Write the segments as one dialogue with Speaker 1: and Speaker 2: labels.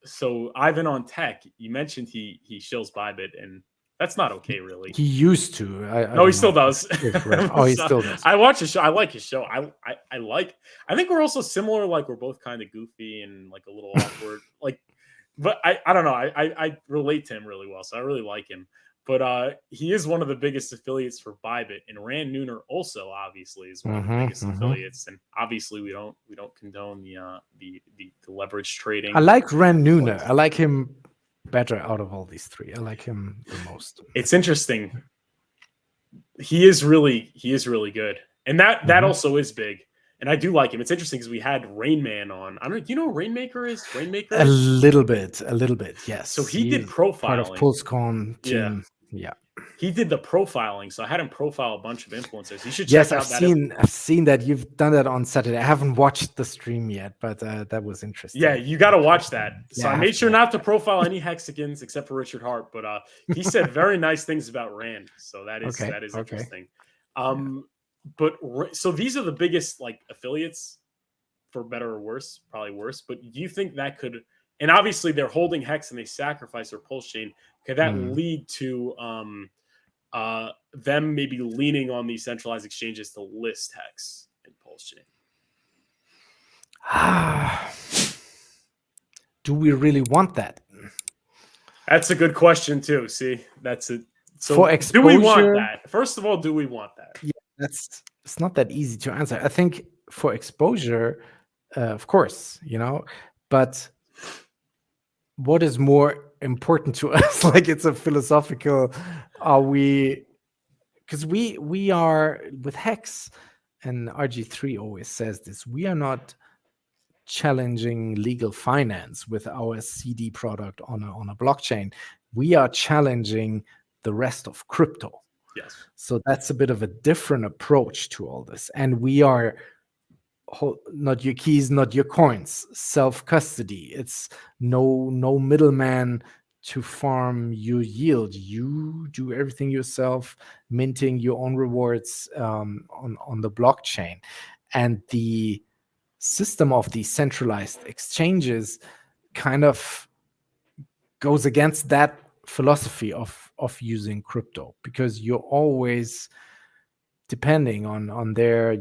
Speaker 1: So Ivan on tech, you mentioned he shills Bybit, and that's not okay, really.
Speaker 2: He used to. I
Speaker 1: No, he
Speaker 2: don't
Speaker 1: still
Speaker 2: know.
Speaker 1: does.
Speaker 2: Oh, he
Speaker 1: So,
Speaker 2: still does.
Speaker 1: I watch his show. I like his show. I think we're also similar. Like we're both kind of goofy and like a little awkward. Like, but I don't know. I relate to him really well, so I really like him. But he is one of the biggest affiliates for Bybit, and Rand Nooner also obviously is one of the biggest affiliates. And obviously we don't condone the leverage trading.
Speaker 2: I like Rand Nooner. I like him better out of all these three. I like him the most.
Speaker 1: It's interesting. He is really good, and that also is big. And I do like him. It's interesting because we had Rain Man on. I don't know. Do you know who Rainmaker is? Rainmaker?
Speaker 2: A little bit, yes.
Speaker 1: So he did profiling.
Speaker 2: Part of PulseCon team. Yeah.
Speaker 1: He did the profiling. So I had him profile a bunch of influencers. You should check
Speaker 2: yes,
Speaker 1: out
Speaker 2: I've seen that. You've done that on Saturday. I haven't watched the stream yet, but that was interesting.
Speaker 1: Yeah, you got to watch that. So I made sure not to profile any Hexagons except for Richard Hart, but he said very nice things about Rand. So that is interesting. But so these are the biggest like affiliates, for better or worse, probably worse. But do you think that could, and obviously they're holding Hex and they sacrifice their pulse chain, could that lead to them maybe leaning on these centralized exchanges to list Hex and pulse chain?
Speaker 2: Do we really want that?
Speaker 1: That's a good question too. See, that's it. So
Speaker 2: for exposure,
Speaker 1: do we want that? First of all, do we want that?
Speaker 2: Yeah, it's not that easy to answer. I think for exposure, of course, but what is more important to us? Like it's a philosophical, because we are with Hex, and RG3 always says this, we are not challenging legal finance with our CD product on a blockchain. We are challenging the rest of crypto.
Speaker 1: Yes.
Speaker 2: So that's a bit of a different approach to all this. And we are not your keys, not your coins, self-custody. It's no middleman to farm your yield. You do everything yourself, minting your own rewards on the blockchain. And the system of these centralized exchanges kind of goes against that philosophy of using crypto, because you're always depending on their,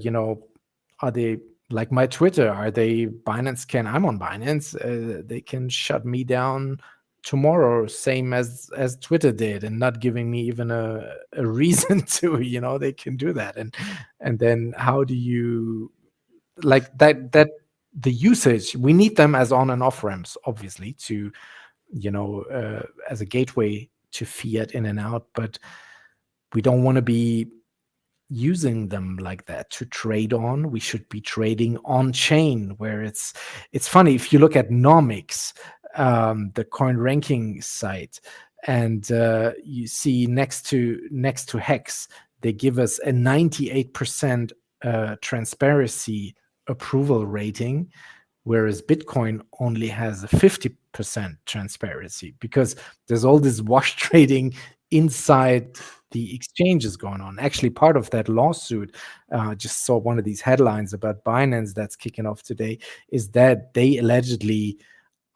Speaker 2: are they like my Twitter? Are they Binance? I'm on Binance. They can shut me down tomorrow, same as Twitter did, and not giving me even a reason to. They can do that, and then how do you like that the usage? We need them as on and off ramps, obviously, to as a gateway to fiat in and out, but we don't want to be using them like that to trade on. We should be trading on chain, where it's funny if you look at Nomics, the coin ranking site, and you see next to Hex, they give us a 98% transparency approval rating, whereas Bitcoin only has a 50% transparency, because there's all this wash trading inside the exchanges going on. Actually, part of that lawsuit, just saw one of these headlines about Binance that's kicking off today, is that they allegedly,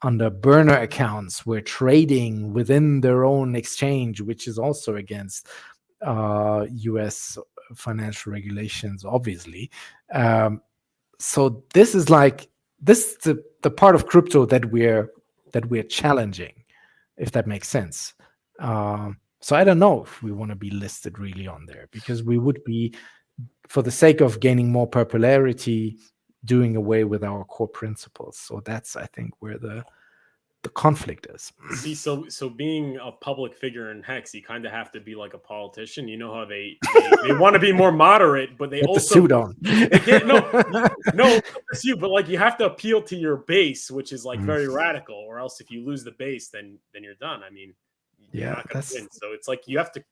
Speaker 2: under burner accounts, were trading within their own exchange, which is also against US financial regulations, obviously. So this is the part of crypto that we're challenging, if that makes sense. So I don't know if we want to be listed really on there, because we would be, for the sake of gaining more popularity, doing away with our core principles. So that's, I think, where the conflict is.
Speaker 1: See, so being a public figure in Hex, you kind of have to be like a politician. You know how they want to be more moderate, but they
Speaker 2: Get
Speaker 1: also
Speaker 2: the suit on.
Speaker 1: no, it's you. But like you have to appeal to your base, which is like very radical, or else if you lose the base, then you're done. I mean, you're not going to win. So it's like you have to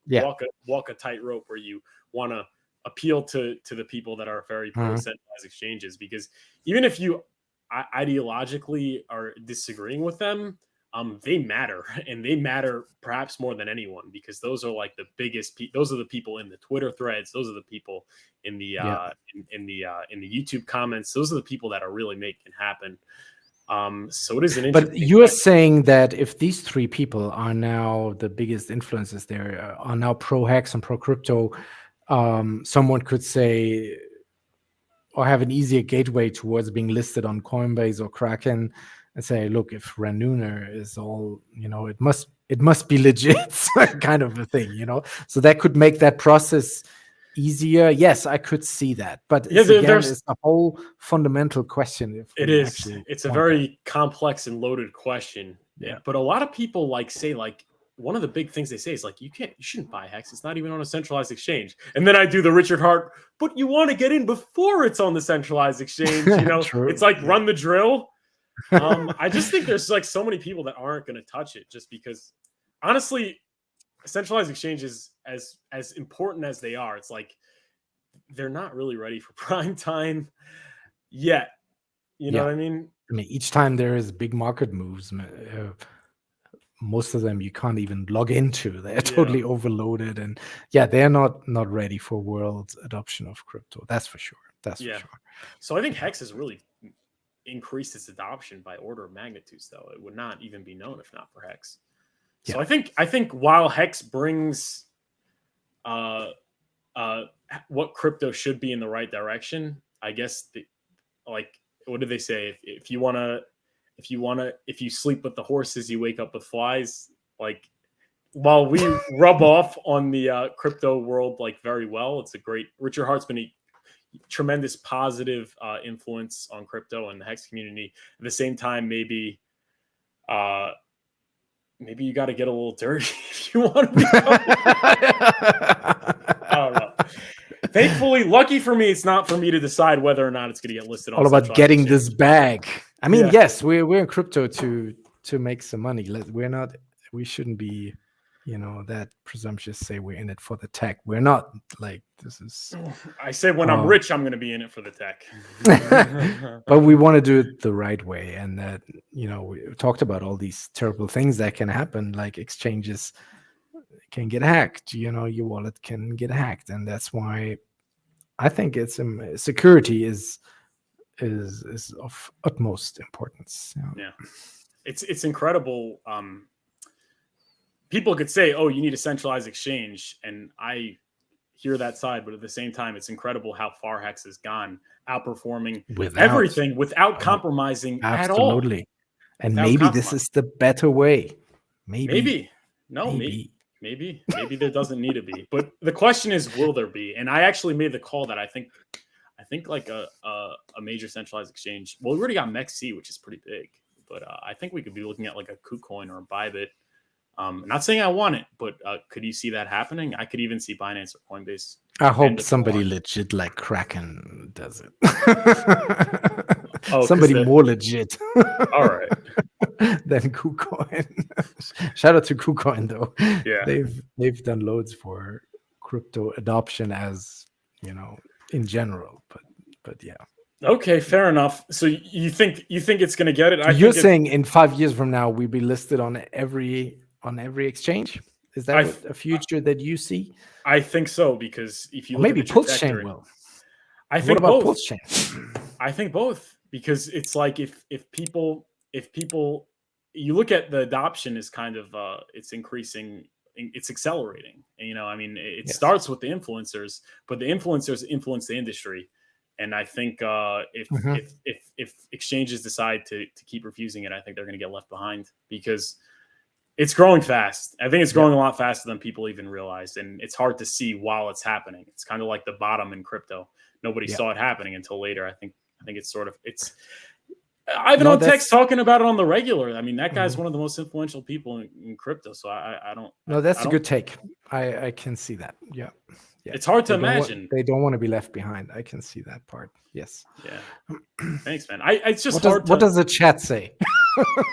Speaker 1: walk a tightrope where you want to appeal to the people that are very pro-centralized exchanges, because even if you ideologically are disagreeing with them, they matter, and they matter perhaps more than anyone, because those are like the biggest. Those are the people in the Twitter threads. Those are the people in the in the YouTube comments. Those are the people that are really making it happen. So it is an interesting.
Speaker 2: But you are saying that if these three people are now the biggest influencers there, are now pro HEX and pro crypto, someone could say, or have an easier gateway towards being listed on Coinbase or Kraken, and say, look, if Ranuner is all, it must be legit, kind of a thing, So that could make that process easier. Yes, I could see that, but it's a whole fundamental question.
Speaker 1: It's a very complex and loaded question.
Speaker 2: Yeah.
Speaker 1: But a lot of people say one of the big things they say is you shouldn't buy HEX. It's not even on a centralized exchange. And then I do the Richard Hart, but you want to get in before it's on the centralized exchange. It's run the drill. I just think there's so many people that aren't going to touch it just because, honestly, centralized exchanges, as important as they are, it's they're not really ready for prime time yet. You know what I mean?
Speaker 2: Each time there is big market moves, most of them you can't even log into. They're totally overloaded, and they're not ready for world adoption of crypto. That's for sure. For sure.
Speaker 1: So I think HEX has really increased its adoption by order of magnitudes, though. It would not even be known if not for HEX. So I think while HEX brings what crypto should be in the right direction, I guess what did they say? If you sleep with the horses, you wake up with flies. While we rub off on the crypto world very well, it's a great. Richard Hart's been a tremendous positive influence on crypto and the HEX community. At the same time, maybe you got to get a little dirty if you want to be. I don't know. Thankfully, lucky for me, it's not for me to decide whether or not it's going to get listed on.
Speaker 2: All about getting this bag. I mean, yes, we're in crypto to make some money. We shouldn't be, that presumptuous say we're in it for the tech. We're not. This is.
Speaker 1: I say when I'm rich, I'm going to be in it for the tech.
Speaker 2: But we want to do it the right way, and that we talked about all these terrible things that can happen, like exchanges can get hacked. Your wallet can get hacked, and that's why I think security is of utmost importance.
Speaker 1: Yeah, it's incredible. People could say, "Oh, you need a centralized exchange," and I hear that side, but at the same time, it's incredible how far HEX has gone, outperforming everything without compromising at all.
Speaker 2: Absolutely, and maybe this is the better way. Maybe
Speaker 1: there doesn't need to be, but the question is, will there be? And I actually made the call that I think a major centralized exchange. Well, we already got MEXC, which is pretty big, but I think we could be looking at a KuCoin or a Bybit. Not saying I want it, but could you see that happening? I could even see Binance or Coinbase.
Speaker 2: I hope somebody legit like Kraken does it. Somebody more legit.
Speaker 1: All right.
Speaker 2: Than KuCoin. Shout out to KuCoin though.
Speaker 1: Yeah.
Speaker 2: They've done loads for crypto adoption as in general. But yeah.
Speaker 1: Okay, fair enough. So you think it's gonna get it?
Speaker 2: You're saying in 5 years from now we'll be listed on every exchange? Is that a future that you see?
Speaker 1: I think so, because if you look
Speaker 2: maybe
Speaker 1: at the
Speaker 2: Pulsechain will.
Speaker 1: I think
Speaker 2: what about
Speaker 1: both.
Speaker 2: Pulsechain?
Speaker 1: I think both, because it's if people you look at the adoption is kind of it's increasing, it's accelerating. And, it starts with the influencers, but the influencers influence the industry. And I think if exchanges decide to keep refusing it, I think they're going to get left behind, because it's growing fast. I think it's growing a lot faster than people even realize, and it's hard to see while it's happening. It's kind of like the bottom in crypto. Nobody saw it happening until later. I think it's Ivan on Tech's talking about it on the regular. I mean, that guy's one of the most influential people in crypto. So I don't.
Speaker 2: No, that's a good take. I can see that. Yeah.
Speaker 1: It's hard to imagine.
Speaker 2: They don't want to be left behind. I can see that part. Yes.
Speaker 1: Yeah. Thanks, man. It's just
Speaker 2: hard. What does the chat say?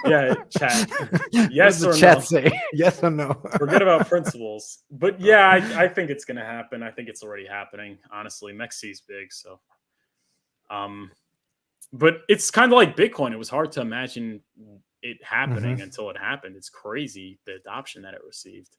Speaker 1: Yeah, chat. Yes or
Speaker 2: chat
Speaker 1: no?
Speaker 2: Say? Yes or no?
Speaker 1: Forget about principles. But yeah, I think it's going to happen. I think it's already happening. Honestly, MEXC is big, so. But it's kind of like Bitcoin. It was hard to imagine it happening until it happened. It's crazy the adoption that it received.